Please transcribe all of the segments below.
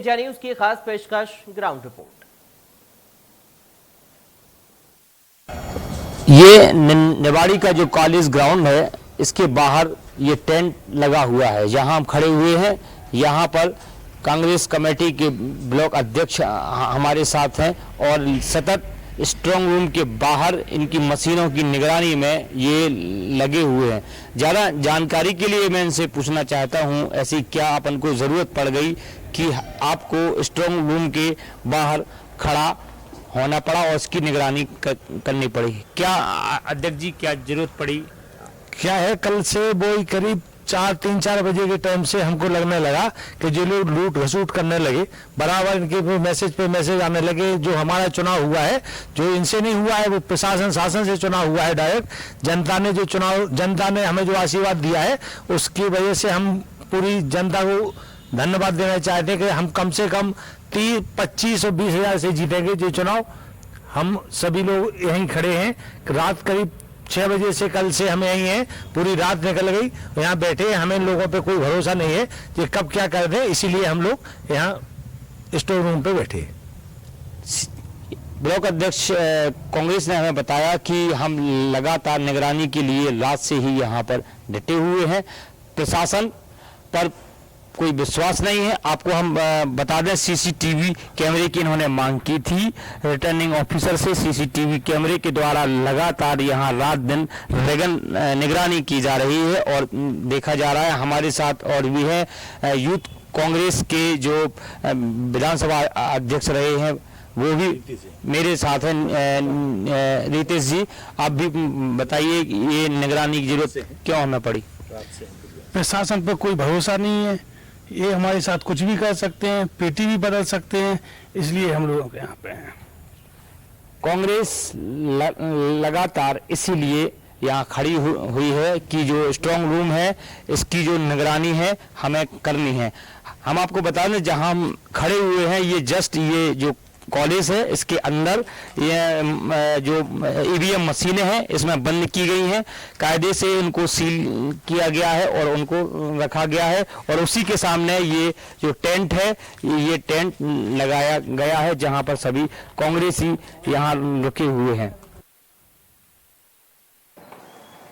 जानिए उसकी खास पेशकश ग्राउंड रिपोर्ट। ये निवाड़ी का जो कॉलेज ग्राउंड है, इसके बाहर ये टेंट लगा हुआ है। जहां हम खड़े हुए हैं, यहाँ पर कांग्रेस कमेटी के ब्लॉक अध्यक्ष हमारे साथ हैं और सतत स्ट्रांग रूम के बाहर इनकी मशीनों की निगरानी में ये लगे हुए हैं। ज़्यादा जानकारी के लिए मैं इनसे पूछना चाहता हूं, ऐसी क्या अपन को ज़रूरत पड़ गई कि आपको स्ट्रांग रूम के बाहर खड़ा होना पड़ा और उसकी निगरानी करनी पड़ी? क्या अध्यक्ष जी, क्या जरूरत पड़ी? क्या है, कल से वो करीब 3-4 बजे के टाइम से हमको लगने लगा कि जो लोग लूट घसूट करने लगे, बराबर इनके मैसेज पे मैसेज आने लगे। जो हमारा चुनाव हुआ है, जो इनसे नहीं हुआ है, वो प्रशासन शासन से चुनाव हुआ है डायरेक्ट। जनता ने हमें जो आशीर्वाद दिया है, उसकी वजह से हम पूरी जनता को धन्यवाद देना चाहते हैं कि हम कम से कम 30, 25 और 20 हजार से जीतेंगे ये चुनाव। हम सभी लोग यहीं खड़े हैं। रात करीब 6 बजे से कल से हम यहीं हैं, पूरी रात निकल गई, यहाँ बैठे। हमें लोगों पे कोई भरोसा नहीं है कि कब क्या कर दें, इसीलिए हम लोग यहाँ स्टोर रूम पे बैठे। ब्लॉक अध्यक्ष कांग्रेस ने हमें बताया कि हम लगातार निगरानी के लिए रात से ही यहाँ पर डटे हुए हैं। प्रशासन पर कोई विश्वास नहीं है। आपको हम बता दें, सीसीटीवी कैमरे की इन्होंने मांग की थी रिटर्निंग ऑफिसर से। सीसीटीवी कैमरे के द्वारा लगातार यहाँ रात दिन निगरानी की जा रही है और देखा जा रहा है। हमारे साथ और भी है यूथ कांग्रेस के जो विधानसभा अध्यक्ष रहे हैं, वो भी मेरे साथ हैं। रितेश जी, आप भी बताइए ये निगरानी की जरूरत क्यों हमें पड़ी? प्रशासन पर कोई भरोसा नहीं है। ये हमारे साथ कुछ भी कर सकते हैं, पेटी भी बदल सकते हैं, इसलिए हम लोग यहाँ पे हैं। कांग्रेस लगातार इसीलिए यहाँ खड़ी हुई है कि जो स्ट्रांग रूम है, इसकी जो निगरानी है हमें करनी है। हम आपको बता दें, जहाँ हम खड़े हुए हैं, ये जस्ट ये जो कॉलेज है, इसके अंदर ये जो ईवीएम मशीनें हैं, इसमें बंद की गई हैं। कायदे से इनको सील किया गया है और उनको रखा गया है और उसी के सामने ये जो टेंट है, ये टेंट लगाया गया है जहां पर सभी कांग्रेसी यहाँ रुके हुए हैं।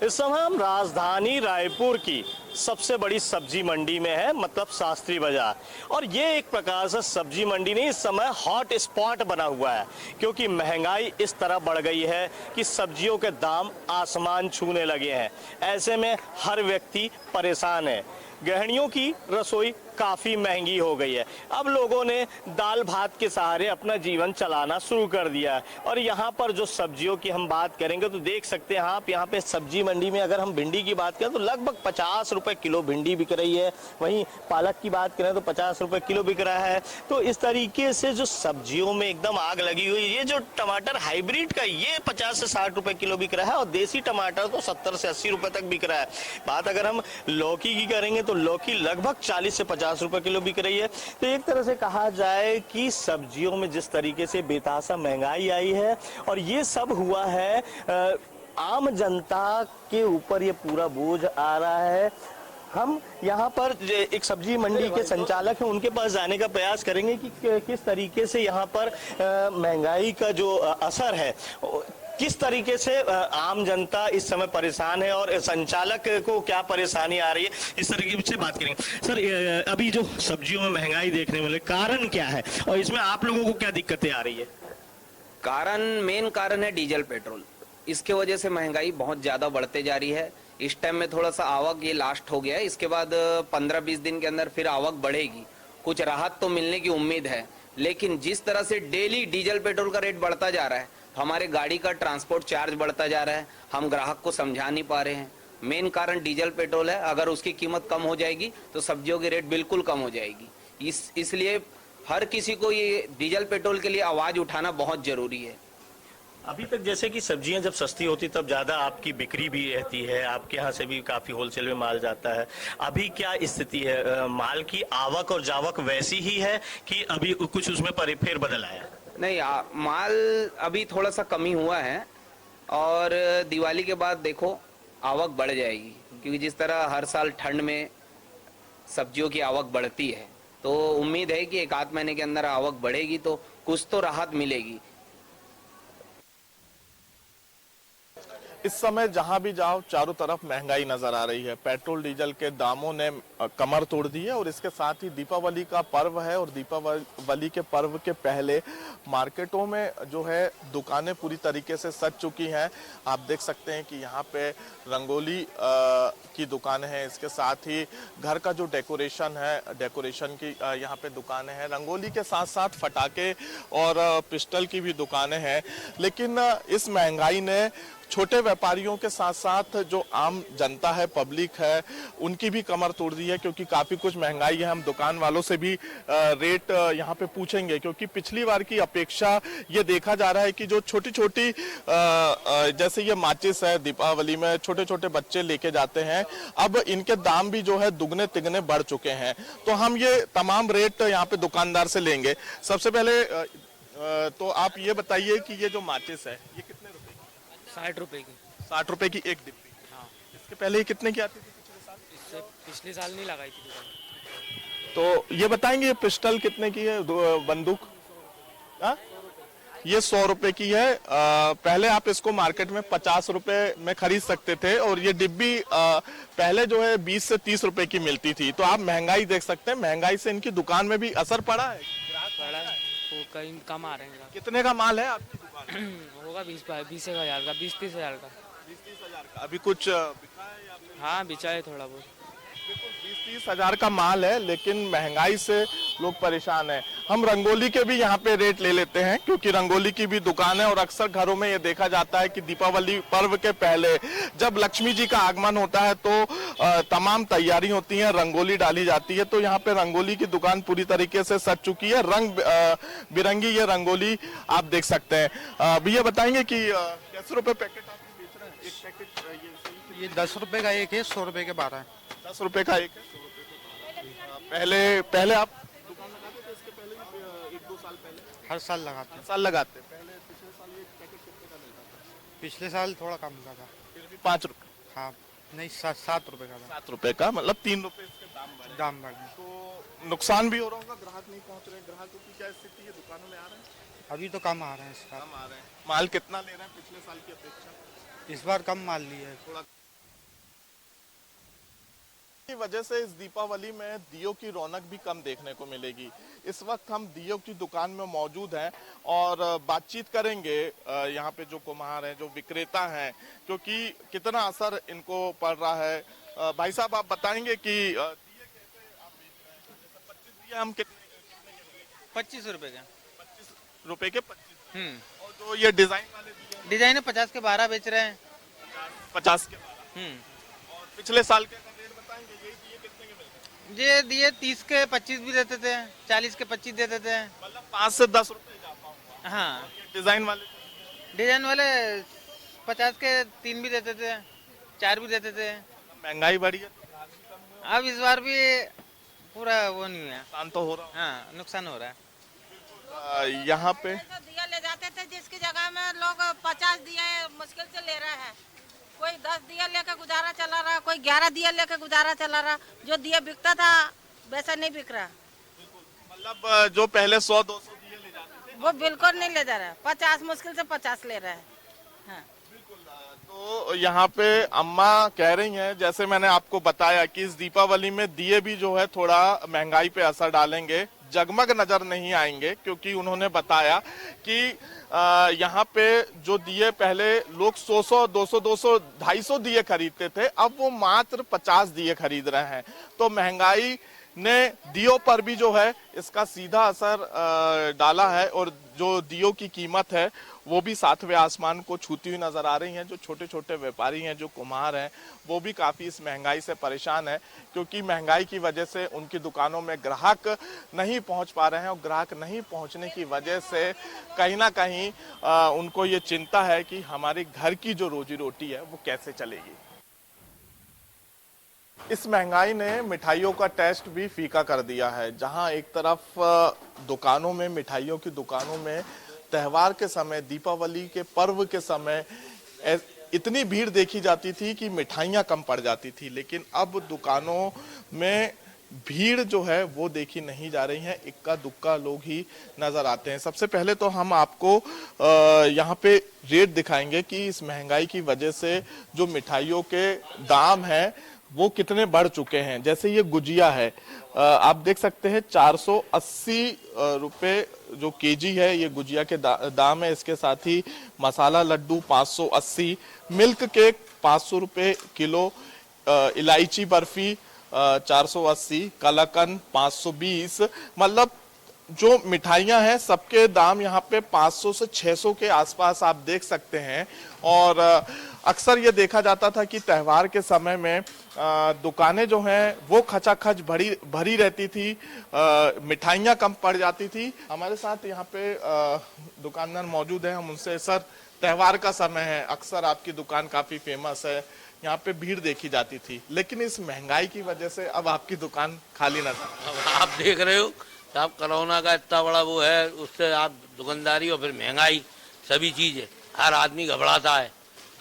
इस समय हम राजधानी रायपुर की सबसे बड़ी सब्जी मंडी में है, मतलब शास्त्री बाजार। और ये एक प्रकार से सब्जी मंडी नहीं, इस समय हॉट स्पॉट बना हुआ है, क्योंकि महंगाई इस तरह बढ़ गई है कि सब्जियों के दाम आसमान छूने लगे हैं। ऐसे में हर व्यक्ति परेशान है। गृहिणियों की रसोई काफ़ी महंगी हो गई है। अब लोगों ने दाल भात के सहारे अपना जीवन चलाना शुरू कर दिया है। और यहाँ पर जो सब्जियों की हम बात करेंगे तो देख सकते हैं आप, यहाँ पे सब्जी मंडी में अगर हम भिंडी की बात करें तो लगभग 50 रुपए किलो भिंडी बिक रही है। वहीं पालक की बात करें तो 50 रुपए किलो बिक रहा है। तो इस तरीके से जो सब्जियों में एकदम आग लगी हुई। ये जो टमाटर हाइब्रिड का, ये 50 से 60 रुपए किलो बिक रहा है और देसी टमाटर तो 70 से 80 रुपए तक बिक रहा है। बात अगर हम लौकी की करेंगे तो लौकी लगभग 40 से 50 रुपए किलो बिक रही है। तो एक तरह से कहा जाए कि सब्जियों में जिस तरीके से बेतहाशा महंगाई आई है, और ये सब हुआ है आम जनता के ऊपर, ये पूरा बोझ आ रहा है। हम यहाँ पर एक सब्जी मंडी के संचालक हैं, उनके पास जाने का प्रयास करेंगे कि किस तरीके से यहाँ पर महंगाई का जो असर है, किस तरीके से आम जनता इस समय परेशान है और संचालक को क्या परेशानी आ रही है, इस तरीके से बात करेंगे। सर, अभी जो सब्जियों में महंगाई देखने मिले, कारण क्या है और इसमें आप लोगों को क्या दिक्कतें आ रही है? मेन कारण है डीजल पेट्रोल। इसके वजह से महंगाई बहुत ज्यादा बढ़ते जा रही है। इस टाइम में थोड़ा सा आवक ये लास्ट हो गया है, इसके बाद 15-20 दिन के अंदर फिर आवक बढ़ेगी। कुछ राहत तो मिलने की उम्मीद है, लेकिन जिस तरह से डेली डीजल पेट्रोल का रेट बढ़ता जा रहा है, हमारे गाड़ी का ट्रांसपोर्ट चार्ज बढ़ता जा रहा है। हम ग्राहक को समझा नहीं पा रहे हैं। मेन कारण डीजल पेट्रोल है। अगर उसकी कीमत कम हो जाएगी तो सब्जियों की रेट बिल्कुल कम हो जाएगी। इसलिए हर किसी को ये डीजल पेट्रोल के लिए आवाज उठाना बहुत जरूरी है। अभी तक जैसे कि सब्जियां जब सस्ती होती तब ज्यादा आपकी बिक्री भी रहती है, आपके यहाँ से भी काफी होलसेल में माल जाता है। अभी क्या स्थिति है? माल की आवक और जावक वैसी ही है कि अभी कुछ उसमें फेर बदल आया? नहीं, माल अभी थोड़ा सा कमी हुआ है और दिवाली के बाद देखो आवक बढ़ जाएगी, क्योंकि जिस तरह हर साल ठंड में सब्जियों की आवक बढ़ती है, तो उम्मीद है कि 1 आध महीने के अंदर आवक बढ़ेगी तो कुछ तो राहत मिलेगी। इस समय जहां भी जाओ चारों तरफ महंगाई नजर आ रही है। पेट्रोल डीजल के दामों ने कमर तोड़ दी है और इसके साथ ही दीपावली का पर्व है और दीपावली के पर्व के पहले मार्केटों में जो है दुकानें पूरी तरीके से सज चुकी हैं। आप देख सकते हैं कि यहाँ पे रंगोली की दुकानें हैं, इसके साथ ही घर का जो डेकोरेशन है, डेकोरेशन की यहाँ पे दुकानें हैं। रंगोली के साथ साथ फटाके और पिस्टल की भी दुकानें हैं। लेकिन इस महंगाई ने छोटे व्यापारियों के साथ साथ जो आम जनता है, पब्लिक है, उनकी भी कमर तोड़ दी है, क्योंकि काफी कुछ महंगाई है। हम दुकान वालों से भी रेट यहाँ पे पूछेंगे, क्योंकि पिछली बार की अपेक्षा ये देखा जा रहा है कि जो छोटी छोटी जैसे ये माचिस है, दीपावली में छोटे छोटे बच्चे लेके जाते हैं, अब इनके दाम भी जो है दुगने तिगने बढ़ चुके हैं। तो हम ये तमाम रेट यहाँ पे दुकानदार से लेंगे। सबसे पहले तो आप ये बताइए कि ये जो माचिस है ये कितने 60 रुपए की। 60 रुपए की एक डिब्बी। हाँ। इसके पहले ये कितने की आती थी पिछले साल? इससे पिछले साल नहीं लगाई थी दुकान। तो ये बताएंगे ये पिस्टल कितने की है, बंदूक? हाँ? ये 100 रुपए की है। पहले आप इसको मार्केट में 50 रुपए में खरीद सकते थे और ये डिब्बी पहले जो है 20 से 30 रुपए की मिलती थी। तो आप महंगाई देख सकते हैं, महंगाई से इनकी दुकान में भी असर पड़ा है। बड़ा वो कहीं कम आ रहे हैं। कितने का माल है आपकी दुकान में? होगा 20 हज़ार का, 20-30 हज़ार का। 20-30 हजार का। अभी कुछ बिका है या फिर? हाँ, बिचा है थोड़ा बहुत। बिल्कुल 20-30 हजार का माल है, लेकिन महंगाई से लोग परेशान हैं। हम रंगोली के भी यहाँ पे रेट ले लेते हैं, क्योंकि रंगोली की भी दुकान है और अक्सर घरों में ये देखा जाता है कि दीपावली पर्व के पहले जब लक्ष्मी जी का आगमन होता है तो तमाम तैयारी होती है, रंगोली डाली जाती है। तो यहाँ पे रंगोली की दुकान पूरी तरीके से सज चुकी है। रंग बिरंगी ये रंगोली आप देख सकते हैं। भैया बताएंगे कि कैसे रुपए पैकेट आप बेच रहे हैं? एक पैकेट ये 10 रुपए का एक है, 100 रुपए के 12 है। 10 रुपए का एक है, 100 रुपए का। पहले आप दुकान लगाते थे? इसके पहले 1-2 साल पहले? हर साल लगाते हर हैं। साल लगाते हैं। पहले पिछले साल ये पैकेट कितने का मिलता था? पिछले साल थोड़ा कम का था। फिर भी 5 रुपए। हाँ, नहीं 7 रुपए का था। 7 रुपए का, मतलब 3 रुपए इसके दाम बढ़े। तो नुकसान भी हो रहा होगा, ग्राहक नहीं पहुंच रहे। ग्राहकों की क्या स्थिति है? दुकानों में आ रहे हैं? अभी तो कम आ रहे हैं इस बार। कम आ रहे हैं। माल कितना ले रहे हैं पिछले साल की अपेक्षा? इस बार कम माल लिया है। थोड़ा की वजह से इस दीपावली में दियों की रौनक भी कम देखने को मिलेगी। इस वक्त हम दियों की दुकान में मौजूद हैं और बातचीत करेंगे यहाँ पे जो कुम्हार हैं, जो विक्रेता हैं, क्योंकि कितना असर इनको पड़ रहा है। भाई साहब आप बताएंगे कि दिए कैसे आप बेच रहे हैं? जैसे 25 दिए हम कितने 25 रुपए के। 25 रुपए के 25। और जो ये डिजाइन वाले दिए डिजाइन 50 के 12 बेच रहे हैं। 50 के 12। और पिछले साल के रेट बताएंगे? यही दिए कितने के मिलते हैं? ये दिए 30 के 25 भी देते थे, 40 के 25 दे देते हैं। मतलब 5 से 10 रुपए जाता होगा। हाँ, डिजाइन वाले डिजाइन वाले 50 के 3 भी देते थे, 4 भी देते थे। महंगाई बढ़ी है तो ग्राहक भी कम हुआ। अब इस बार भी पूरा वो नहीं हुआ। नुकसान तो हो रहा हाँ, नुकसान हो रहा है। है। यहाँ पे जो दिया ले जाते थे, जिसकी जगह में लोग 50 दिए मुश्किल से ले रहे हैं। कोई 10 दिया लेकर गुजारा चला रहा, कोई 11 दिया लेकर गुजारा चला रहा। जो दिया बिकता था वैसा नहीं बिक रहा। मतलब जो पहले 100-200 दिए ले जाते थे, वो बिल्कुल नहीं ले जा रहा है। 50 मुश्किल से 50 ले रहा है। हाँ। तो यहाँ पे अम्मा कह रही हैं, जैसे मैंने आपको बताया कि इस दीपावली में दिए भी जो है थोड़ा महंगाई पे असर डालेंगे, जगमग नजर नहीं आएंगे, क्योंकि उन्होंने बताया कि यहाँ पे जो दिए पहले लोग 100, 200, 250 दिए खरीदते थे, अब वो मात्र 50 दिए खरीद रहे हैं। तो महंगाई ने दियों पर भी जो है इसका सीधा असर डाला है और जो दियों की कीमत है वो भी सातवें आसमान को छूती हुई नजर आ रही हैं। जो छोटे छोटे व्यापारी हैं, जो कुम्हार हैं, वो भी काफ़ी इस महंगाई से परेशान है, क्योंकि महंगाई की वजह से उनकी दुकानों में ग्राहक नहीं पहुंच पा रहे हैं और ग्राहक नहीं पहुंचने की वजह से कहीं ना कहीं उनको ये चिंता है कि हमारे घर की जो रोजी रोटी है वो कैसे चलेगी। इस महंगाई ने मिठाइयों का टेस्ट भी फीका कर दिया है। जहां एक तरफ दुकानों में, मिठाइयों की दुकानों में त्योहार के समय, दीपावली के पर्व के समय इतनी भीड़ देखी जाती थी कि मिठाइयां कम पड़ जाती थी, लेकिन अब दुकानों में भीड़ जो है वो देखी नहीं जा रही है, इक्का दुक्का लोग ही नजर आते हैं। सबसे पहले तो हम आपको यहाँ पे रेट दिखाएंगे कि इस महंगाई की वजह से जो मिठाइयों के दाम हैं वो कितने बढ़ चुके हैं। जैसे ये गुजिया है, आप देख सकते हैं 480 रुपए जो केजी है ये गुजिया के दाम है। इसके साथ ही मसाला लड्डू 580, मिल्क केक 500 रुपए किलो, इलायची बर्फी 480, कलाकंद 520। मतलब जो मिठाइयां हैं सबके दाम यहाँ पे 500 से 600 के आसपास आप देख सकते हैं। और अक्सर ये देखा जाता था कि त्योहार के समय में दुकानें जो हैं वो खचाखच भरी रहती थी, मिठाइयां कम पड़ जाती थी। हमारे साथ यहाँ पे दुकानदार मौजूद हैं, हम उनसे, सर त्योहार का समय है, अक्सर आपकी दुकान काफी फेमस है, यहाँ पे भीड़ देखी जाती थी, लेकिन इस महंगाई की वजह से अब आपकी दुकान खाली नजर। आप देख रहे हो अब कोरोना का इतना बड़ा वो है, उससे आप दुकानदारी और फिर महंगाई सभी चीज है, हर आदमी घबराता है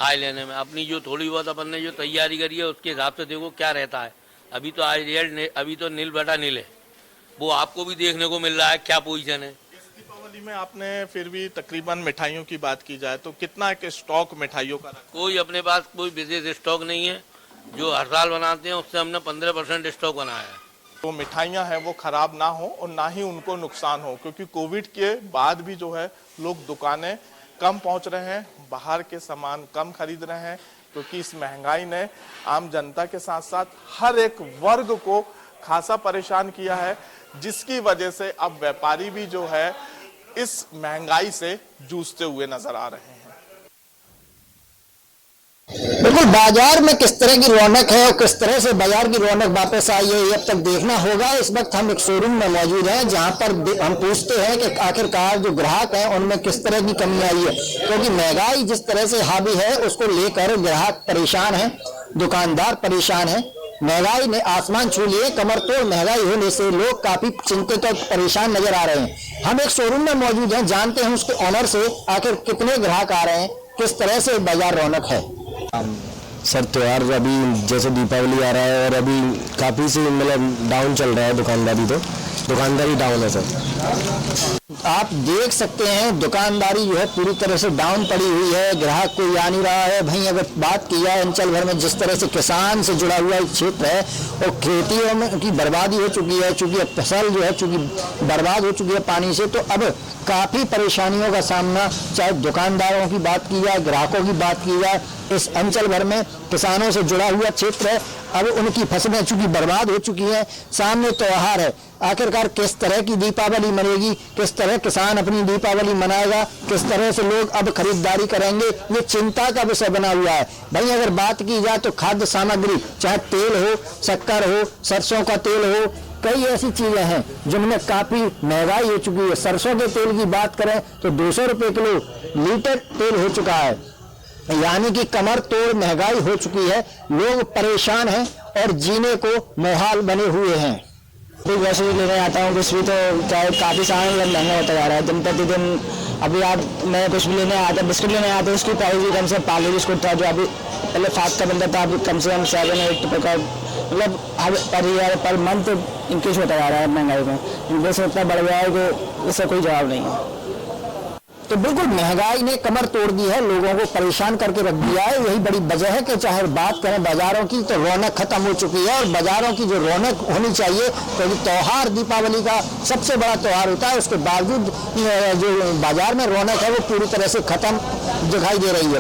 आय लेने में। अपनी जो थोड़ी बहुत अपन ने जो तैयारी करी है उसके हिसाब से देखो क्या रहता है। अभी तो अभी तो नील बटा नील है, वो आपको भी देखने को मिल रहा है क्या पोजीशन है। दीपावली में आपने फिर भी तकरीबन मिठाइयों की बात की जाए तो कितना एक स्टॉक मिठाइयों का? कोई अपने पास कोई विशेष स्टॉक नहीं है, जो हर साल बनाते हैं उससे हमने 15% स्टॉक बनाया है। तो मिठाइयां हैं वो खराब ना हो और ना ही उनको नुकसान हो, क्योंकि कोविड के बाद भी जो है लोग दुकानें कम पहुंच रहे हैं, बाहर के सामान कम खरीद रहे हैं, क्योंकि इस महंगाई ने आम जनता के साथ साथ हर एक वर्ग को खासा परेशान किया है, जिसकी वजह से अब व्यापारी भी जो है इस महंगाई से जूझते हुए नजर आ रहे हैं। बिल्कुल, बाजार में किस तरह की रौनक है और किस तरह से बाजार की रौनक वापस आई है ये अब तक देखना होगा। इस वक्त हम एक शोरूम में मौजूद हैं जहां पर हम पूछते हैं कि आखिरकार जो ग्राहक हैं उनमें किस तरह की कमी आई है, क्योंकि महंगाई जिस तरह से हावी है उसको लेकर ग्राहक परेशान है, दुकानदार परेशान है। महंगाई ने आसमान छू लिए, कमर तोड़ महंगाई होने से लोग काफी चिंतित और परेशान नजर आ रहे हैं। हम एक शोरूम में मौजूद हैं, जानते हैं उसके ऑनर से आखिर कितने ग्राहक आ रहे हैं, किस तरह से बाजार रौनक है। सर त्योहार अभी जैसे दीपावली आ रहा है और अभी काफ़ी से मतलब डाउन चल रहा है दुकानदारी डाउन है सर। आप देख सकते हैं दुकानदारी जो है पूरी तरह से डाउन पड़ी हुई है, ग्राहक कोई आ नहीं रहा है। भाई अगर बात की जाए अंचल भर में जिस तरह से किसान से जुड़ा हुआ एक क्षेत्र है और खेतियों में की बर्बादी हो चुकी है, चूंकि अब फसल जो है चूंकि बर्बाद हो चुकी है पानी से, तो अब काफ़ी परेशानियों का सामना, चाहे दुकानदारों की बात की जाए, ग्राहकों की बात की जाए, इस अंचल भर में किसानों से जुड़ा हुआ क्षेत्र है। अब उनकी फसलें चूंकि बर्बाद हो चुकी हैं, सामने त्योहार है, आखिरकार किस तरह की दीपावली मनेगी, किस तरह किसान अपनी दीपावली मनाएगा, किस तरह से लोग अब खरीदारी करेंगे, ये चिंता का विषय बना हुआ है। भाई अगर बात की जाए तो खाद्य सामग्री, चाहे तेल हो, शक्कर हो, सरसों का तेल हो, कई ऐसी चीजें हैं जिनमें काफी महंगाई हो चुकी है। सरसों के तेल की बात करें तो 200 रुपए किलो लीटर तेल हो चुका है, यानी कि कमर तोड़ महंगाई हो चुकी है। लोग परेशान हैं और जीने को मुहाल बने हुए हैं। कोई ग्रोसरी लेने आता हूँ, कुछ भी तो चाहे काफ़ी सामान महंगा होता जा रहा है दिन प्रतिदिन। अभी मैं कुछ भी लेने आया था, बिस्किट लेने आया था, उसकी प्राइस भी कम से कम पार्ले बिस्कुट था जो अभी पहले 7 का बनता था, अभी कम से कम 7-8 रुपये का, मतलब per year per month increase होता जा रहा है महंगाई में। वैसे इतना बढ़ गया है कि इसका कोई जवाब नहीं है। तो बिल्कुल महंगाई ने कमर तोड़ दी है, लोगों को परेशान करके रख दिया है। यही बड़ी वजह है कि चाहे बात करें बाजारों की तो रौनक खत्म हो चुकी है, और बाजारों की जो रौनक होनी चाहिए, क्योंकि त्योहार दीपावली का सबसे बड़ा त्योहार होता है, उसके बावजूद जो बाजार में रौनक है वो पूरी तरह से खत्म दिखाई दे रही है।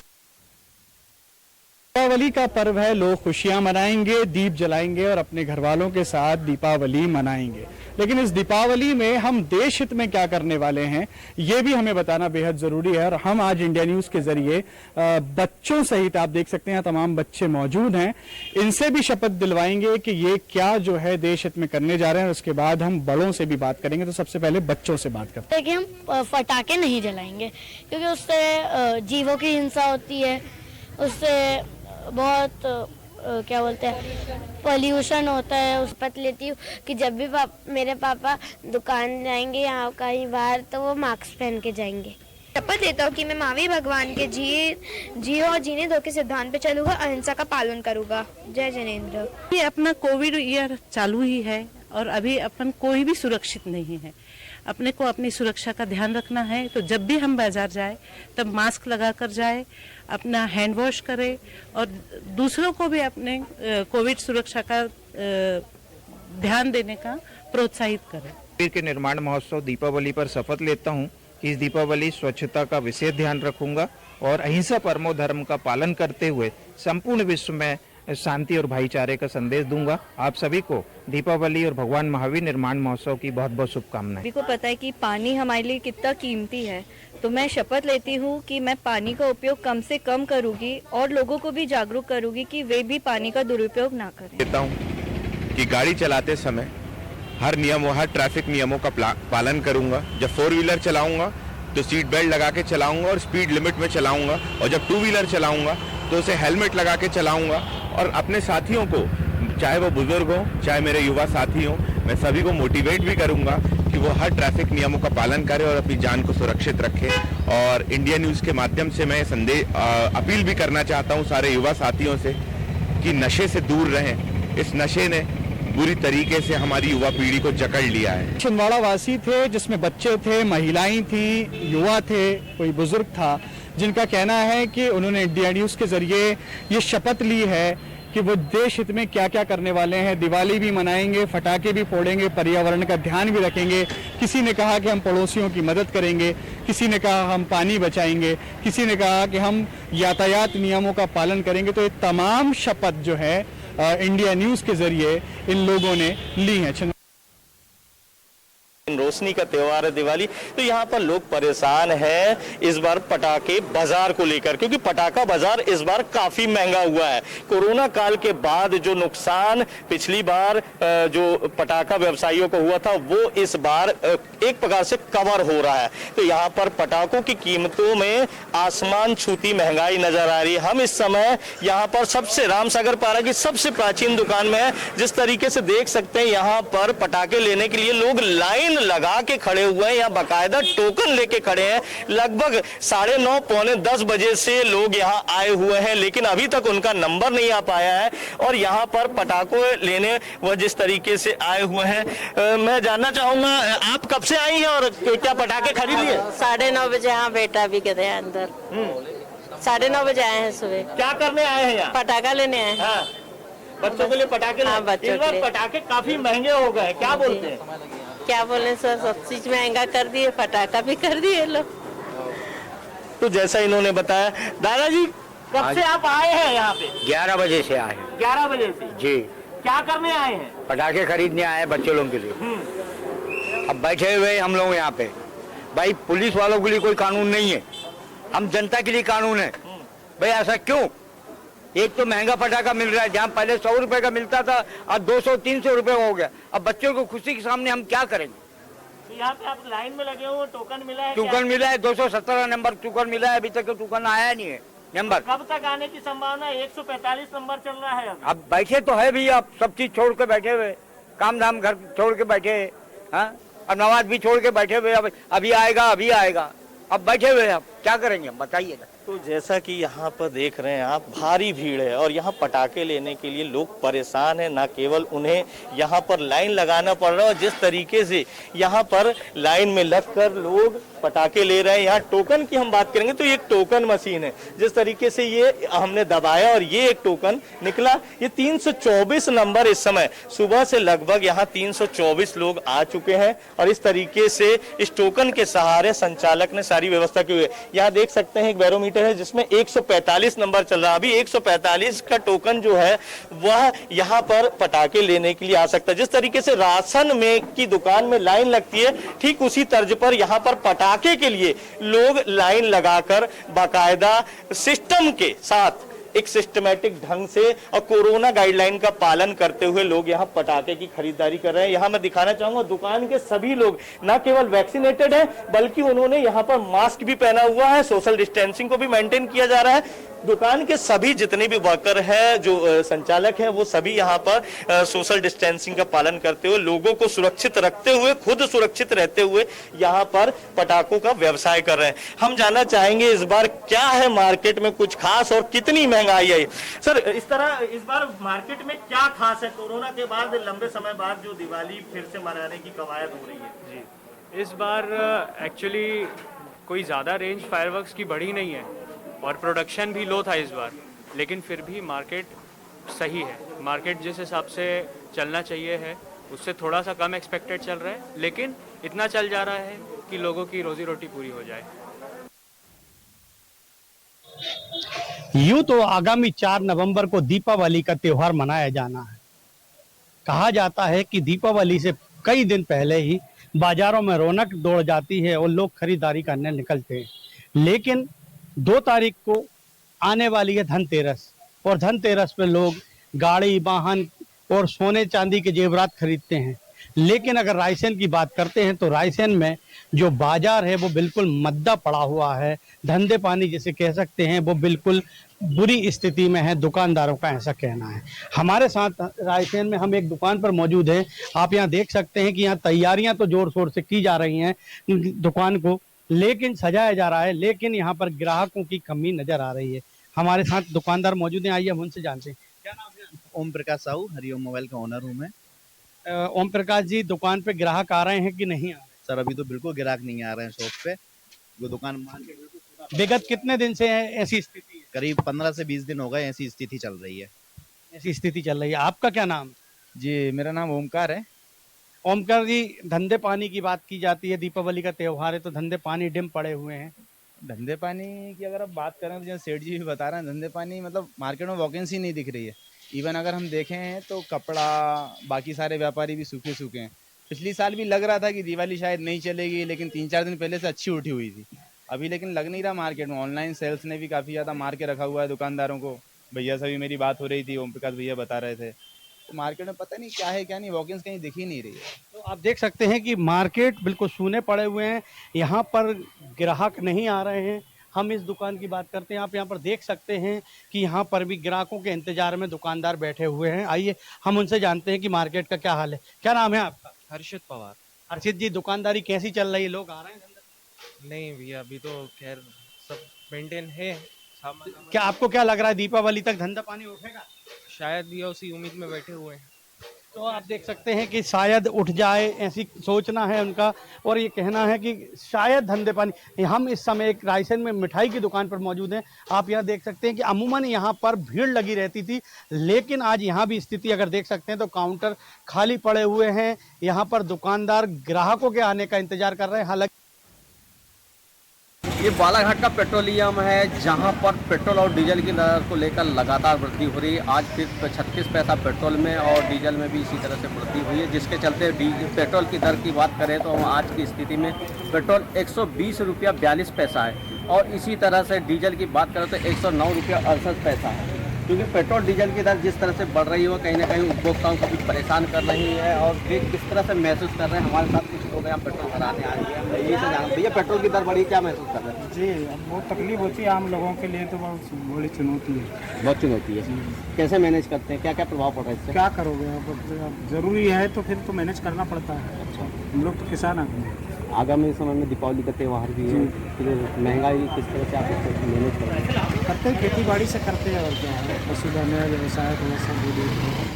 दीपावली का पर्व है, लोग खुशियां मनाएंगे, दीप जलाएंगे और अपने घर वालों के साथ दीपावली मनाएंगे। लेकिन इस दीपावली में हम देश हित में क्या करने वाले हैं ये भी हमें बताना बेहद जरूरी है। और हम आज इंडिया न्यूज के जरिए बच्चों सहित, आप देख सकते हैं तमाम बच्चे मौजूद हैं, इनसे भी शपथ दिलवाएंगे कि ये क्या जो है देश हित में करने जा रहे हैं। और उसके बाद हम बड़ों से भी बात करेंगे। तो सबसे पहले बच्चों से बात करते हैं कि हम फटाके नहीं जलाएंगे, क्योंकि उससे जीवों की हिंसा होती है, उससे बहुत क्या बोलते हैं पोल्यूशन होता है। उस शपथ लेती हूँ कि जब भी मेरे पापा दुकान जाएंगे या कहीं बाहर तो वो मास्क पहन के जाएंगे। शपथ लेता हूँ कि मैं महावीर भगवान के जिए और जीने दो के सिद्धांत पे चलूंगा, अहिंसा का पालन करूंगा। जय जिनेंद्र। ये अपना कोविड ईयर चालू ही है, और अभी अपन कोई भी सुरक्षित नहीं है। अपने को अपनी सुरक्षा का ध्यान रखना है, तो जब भी हम बाजार जाए तब मास्क लगा कर जाए, अपना हैंड वॉश करें और दूसरों को भी अपने कोविड सुरक्षा का ध्यान देने का प्रोत्साहित करें। मंदिर के निर्माण महोत्सव दीपावली पर शपथ लेता हूं कि इस दीपावली स्वच्छता का विशेष ध्यान रखूंगा और अहिंसा परमो धर्म का पालन करते हुए संपूर्ण विश्व में शांति और भाईचारे का संदेश दूंगा। आप सभी को दीपावली और भगवान महावीर निर्माण महोत्सव की बहुत बहुत शुभकामनाएं। सभी को पता है कि पानी हमारे लिए कितना कीमती है, तो मैं शपथ लेती हूँ कि मैं पानी का उपयोग कम से कम करूँगी और लोगों को भी जागरूक करूँगी कि वे भी पानी का दुरुपयोग ना करें। कहता हूँ कि गाड़ी चलाते समय हर ट्रैफिक नियमों का पालन करूंगा। जब 4 व्हीलर चलाऊंगा तो सीट बेल्ट लगा के चलाऊंगा और स्पीड लिमिट में चलाऊंगा, और जब 2 व्हीलर चलाऊंगा तो उसे हेलमेट लगा के चलाऊंगा। और अपने साथियों को, चाहे वो बुजुर्ग हो चाहे मेरे युवा साथी हो, मैं सभी को मोटिवेट भी करूंगा कि वो हर ट्रैफिक नियमों का पालन करें और अपनी जान को सुरक्षित रखें। और इंडिया न्यूज़ के माध्यम से मैं अपील भी करना चाहता हूं सारे युवा साथियों से कि नशे से दूर रहें। इस नशे ने बुरी तरीके से हमारी युवा पीढ़ी को जकड़ लिया है। छिंदवाड़ा वासी थे, जिसमें बच्चे थे, महिलाएं थी, युवा थे, कोई बुजुर्ग था, जिनका कहना है कि उन्होंने इंडिया न्यूज़ के जरिए ये शपथ ली है कि वो देश हित में क्या क्या करने वाले हैं। दिवाली भी मनाएंगे, फटाके भी फोड़ेंगे, पर्यावरण का ध्यान भी रखेंगे। किसी ने कहा कि हम पड़ोसियों की मदद करेंगे, किसी ने कहा हम पानी बचाएंगे, किसी ने कहा कि हम यातायात नियमों का पालन करेंगे। तो ये तमाम शपथ जो है इंडिया न्यूज़ के जरिए इन लोगों ने ली है। रोशनी का त्योहार है दिवाली, तो यहाँ पर लोग परेशान हैं इस बार पटाखे बाजार को लेकर, क्योंकि पटाखा बाजार इस बार काफी महंगा हुआ है। कोरोना काल के बाद जो नुकसान पिछली बार जो पटाखा व्यवसायियों को हुआ था वो इस बार एक प्रकार से कवर हो रहा है। तो यहाँ पर पटाखों की कीमतों में आसमान छूती महंगाई नजर आ रही है। हम इस समय यहाँ पर सबसे रामसागर पारा की सबसे प्राचीन दुकान में है। जिस तरीके से देख सकते हैं यहाँ पर पटाखे लेने के लिए लोग लाइन लगा के खड़े हुए हैं, या बाकायदा टोकन लेके खड़े हैं। लगभग 9:30 पौने 10 बजे से लोग यहाँ आए हुए हैं, लेकिन अभी तक उनका नंबर नहीं आ पाया है। और यहाँ पर पटाखों लेने वह जिस तरीके से आए हुए हैं, मैं जानना चाहूंगा आप कब से आई हैं और क्या पटाखे खरीद लिए? 9:30 बजे। हाँ, बेटा भी गए अंदर। 9:30 बजे आए हैं सुबह। क्या करने आए हैं यहाँ? पटाखा लेने आए हैं। हाँ, बच्चों के लिए पटाखे। हाँ, बच्चों इस बार पटाखे काफी महंगे हो गए, क्या बोलते हैं? क्या बोले सर, सब चीज महंगा कर दिए, पटाखा भी कर दिए लोग। तो जैसा इन्होंने बताया, दादाजी कब से आप आए हैं यहाँ पे? 11 बजे से आए। 11 बजे से जी। क्या करने आए हैं? पटाखे खरीदने आए हैं बच्चे लोगों के लिए। अब बैठे हुए हम लोग यहाँ पे, भाई पुलिस वालों के लिए कोई कानून नहीं है, हम जनता के लिए कानून है। भाई ऐसा क्यों? एक तो महंगा पटाखा मिल रहा है, जहाँ पहले 100 रुपए का मिलता था अब 200-300 रुपए हो गया। अब बच्चों को खुशी के सामने हम क्या करेंगे? तो यहाँ पे आप लाइन में लगे हो, टोकन मिला है? टोकन मिला है, 217 नंबर टोकन मिला है, अभी तक तो टोकन आया नहीं है नंबर। कब तक आने की संभावना? 145 नंबर चल रहा है। अब बैठे तो है भी, आप सब चीज छोड़ के बैठे हुए, काम धाम घर छोड़ के बैठे, हाँ, और नमाज भी छोड़ के बैठे हुए। अब अभी आएगा, अभी आएगा, अब बैठे हुए अब क्या करेंगे हम, बताइए। तो जैसा कि यहाँ पर देख रहे हैं आप, भारी भीड़ है और यहाँ पटाखे लेने के लिए लोग परेशान हैं। ना केवल उन्हें यहाँ पर लाइन लगाना पड़ रहा है, और जिस तरीके से यहाँ पर लाइन में लगकर लोग पटाखे ले रहे हैं। यहाँ टोकन की हम बात करेंगे तो ये एक टोकन मशीन है। जिस तरीके से ये हमने दबाया और ये एक टोकन निकला। ये 324 नंबर इस समय सुबह से लगभग यहाँ 324 लोग आ चुके हैं, और इस तरीके से इस टोकन के सहारे संचालक ने सारी व्यवस्था की हुई है। यहाँ देख सकते हैं एक बैरोमीटर है जिसमें 145 नंबर चल रहा है। अभी 145 का टोकन जो है वह यहाँ पर पटाखे लेने के लिए आ सकता है। जिस तरीके से राशन में की दुकान में लाइन लगती है, ठीक उसी तर्ज पर यहाँ पर पटाखे के लिए लोग लाइन लगाकर बाकायदा सिस्टम के साथ, एक सिस्टमैटिक ढंग से और कोरोना गाइडलाइन का पालन करते हुए लोग यहाँ पटाखे की खरीदारी कर रहे हैं। यहाँ मैं दिखाना चाहूंगा, दुकान के सभी लोग न केवल वैक्सीनेटेड हैं, बल्कि उन्होंने यहाँ पर मास्क भी पहना हुआ है। सोशल डिस्टेंसिंग को भी मेंटेन किया जा रहा है। दुकान के सभी जितने भी वर्कर हैं, जो संचालक हैं, वो सभी यहाँ पर सोशल डिस्टेंसिंग का पालन करते हुए, लोगों को सुरक्षित रखते हुए, खुद सुरक्षित रहते हुए यहाँ पर पटाखों का व्यवसाय कर रहे हैं। हम जानना चाहेंगे इस बार क्या है मार्केट में कुछ खास और कितनी महंगी महंगाई है। सर इस बार मार्केट में क्या खास है? कोरोना के बाद लंबे समय बाद जो दिवाली फिर से मनाने की कवायद हो रही है जी, इस बार एक्चुअली कोई ज़्यादा रेंज फायरवर्क्स की बढ़ी नहीं है और प्रोडक्शन भी लो था इस बार, लेकिन फिर भी मार्केट सही है। मार्केट जिस हिसाब से चलना चाहिए है उससे थोड़ा सा कम एक्सपेक्टेड चल रहा है, लेकिन इतना चल जा रहा है कि लोगों की रोजी रोटी पूरी हो जाए। यूं तो आगामी 4 नवंबर को दीपावली का त्योहार मनाया जाना है। कहा जाता है कि दीपावली से कई दिन पहले ही बाजारों में रौनक दौड़ जाती है और लोग खरीदारी करने निकलते हैं, लेकिन 2 तारीख को आने वाली है धनतेरस, और धनतेरस पे लोग गाड़ी वाहन और सोने चांदी के जेवरात खरीदते हैं। लेकिन अगर रायसेन की बात करते हैं तो रायसेन में जो बाजार है वो बिल्कुल मद्दा पड़ा हुआ है, धंधे पानी जिसे कह सकते हैं वो बिल्कुल बुरी स्थिति में है, दुकानदारों का ऐसा कहना है। हमारे साथ रायसेन में हम एक दुकान पर मौजूद हैं। आप यहाँ देख सकते हैं कि यहाँ तैयारियां तो जोर शोर से की जा रही हैं दुकान को, लेकिन सजाया जा रहा है, लेकिन यहाँ पर ग्राहकों की कमी नजर आ रही है। हमारे साथ दुकानदार मौजूद हैं, आइए हम उनसे जानते हैं। क्या नाम है? ओम प्रकाश साहू, हरिओम मोबाइल का ओनर हूँ मैं। ओम प्रकाश जी, दुकान पे ग्राहक आ रहे हैं कि नहीं आ रहे? सर अभी तो बिल्कुल ग्राहक नहीं आ रहे हैं शॉप पे, वो दुकान विगत कितने दिन से ऐसी स्थिति है? करीब 15 से 20 दिन हो गए ऐसी स्थिति चल रही है। ऐसी स्थिति चल रही है। आपका क्या नाम? जी मेरा नाम ओमकार है। ओमकार जी, धंधे पानी की बात की जाती है, दीपावली का त्योहार है तो धंधे पानी डिम पड़े हुए हैं। धंधे पानी की अगर आप बात करें तो जैसे सेठ जी भी बता रहे हैं, धंधे पानी मतलब मार्केट में वैकेंसी नहीं दिख रही है। इवन अगर हम देखें हैं तो कपड़ा बाकी सारे व्यापारी भी सूखे सूखे हैं। पिछली साल भी लग रहा था कि दिवाली शायद नहीं चलेगी, लेकिन 3-4 दिन पहले से अच्छी उठी हुई थी। अभी लेकिन लग नहीं रहा मार्केट में। ऑनलाइन सेल्स ने भी काफ़ी ज़्यादा मार के रखा हुआ है दुकानदारों को। भैया से भी मेरी बात हो रही थी, ओम प्रकाश भैया बता रहे थे, तो मार्केट में पता नहीं क्या है क्या नहीं, वॉकिंग्स कहीं दिख ही नहीं रही है। तो आप देख सकते हैं कि मार्केट बिल्कुल सूने पड़े हुए हैं, यहाँ पर ग्राहक नहीं आ रहे हैं। हम इस दुकान की बात करते हैं, आप यहाँ पर देख सकते हैं कि यहाँ पर भी ग्राहकों के इंतजार में दुकानदार बैठे हुए हैं। आइए हम उनसे जानते हैं कि मार्केट का क्या हाल है। क्या नाम है आपका? हर्षित पवार। हर्षित जी, दुकानदारी कैसी चल रही है? लोग आ रहे हैं? नहीं भैया, अभी तो खैर सब मेंटेन है। क्या आपको क्या लग रहा है, दीपावली तक धंधा पानी उठेगा? शायद भैया उसी उम्मीद में बैठे हुए हैं। तो आप देख सकते हैं कि शायद उठ जाए, ऐसी सोचना है उनका, और ये कहना है कि शायद धंधे पानी। हम इस समय एक रायसेन में मिठाई की दुकान पर मौजूद हैं। आप यहाँ देख सकते हैं कि अमूमन यहाँ पर भीड़ लगी रहती थी, लेकिन आज यहाँ भी स्थिति अगर देख सकते हैं तो काउंटर खाली पड़े हुए हैं। यहाँ पर दुकानदार ग्राहकों के आने का इंतजार कर रहे हैं। हालांकि ये बालाघाट का पेट्रोलियम है, जहां पर पेट्रोल और डीजल की दर को लेकर लगातार वृद्धि हो रही है। आज फिर 36 पैसा पेट्रोल में और डीजल में भी इसी तरह से वृद्धि हुई है, जिसके चलते पेट्रोल की दर की बात करें तो आज की स्थिति में पेट्रोल 120 रुपया 42 पैसा है, और इसी तरह से डीजल की बात करें तो 109 रुपया 68 पैसा है। क्योंकि पेट्रोल डीजल की दर जिस तरह से बढ़ रही है वो कहीं ना कहीं उपभोक्ताओं को भी परेशान कर रही है, और वे किस तरह से महसूस कर रहे हैं। हमारे साथ कुछ लोग यहाँ पेट्रोल भराने आ रही है, यही से जान भैया पेट्रोल की दर बढ़ी, क्या महसूस कर रहे हैं? जी बहुत तकलीफ होती है आम लोगों के लिए, तो बहुत बड़ी चुनौती है। बहुत चुनौती है। कैसे मैनेज करते हैं, क्या क्या प्रभाव पड़ रहा है इससे? क्या करोगे अब जरूरी है तो फिर तो मैनेज करना पड़ता है। अच्छा, हम लोग तो किसान आदमी हैं। आगामी समय में दीपावली का त्यौहार भी है, फिर महंगाई किस तरह से आप इसको मैनेज करते हैं? खेती बाड़ी से करते हैं, और क्या है, पशुधन है, व्यवसाय थोड़ा सा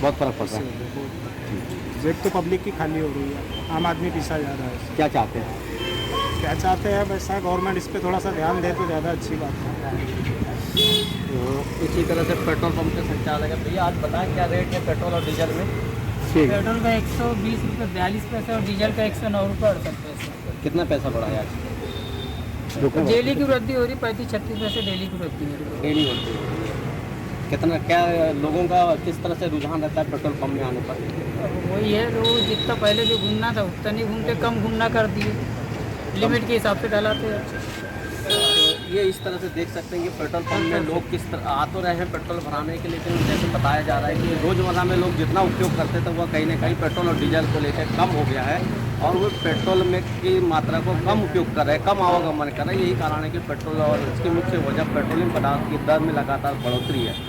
बहुत फर्क पड़ रहा है। जेब तो पब्लिक की खाली हो रही है, आम आदमी पीसा जा रहा है। क्या चाहते हैं? क्या चाहते हैं वैसा गवर्नमेंट इस पर थोड़ा सा ध्यान दे तो ज़्यादा अच्छी बात है। तो इसी तरह से पेट्रोल पंप के संचालक है, भैया आज बताएं क्या रेट है पेट्रोल और डीजल में? पेट्रोल का 120 रुपये 42 पैसे और डीजल का 109 रुपये 68 पैसे। कितना पैसा बढ़ा है आज? डेली की वृद्धि हो रही, 35-36 पैसे डेली की वृद्धि हो रही। डेली होती है। कितना क्या लोगों का किस तरह से रुझान रहता है पेट्रोल पंप में आने पर? वही है, रोज जितना पहले जो घूमना था उतना नहीं घूमते, कम घूमना कर दिए, लिमिट के हिसाब से डलाते हैं। तो ये इस तरह से देख सकते हैं कि पेट्रोल पंप में लोग किस तरह आ तो रहे हैं पेट्रोल भराने के, लेकिन जैसे बताया जा रहा है कि रोज़मर्रा में लोग जितना उपयोग करते थे वह कहीं ना कहीं पेट्रोल और डीजल को लेकर कम हो गया है, और वो पेट्रोल में की मात्रा को कम उपयोग कर रहे हैं, कम आवागमन कर रहे हैं। यही कारण है कि पेट्रोल और इसकी मुख्य वजह पेट्रोलियम पदार्थ की दर में लगातार बढ़ोतरी है।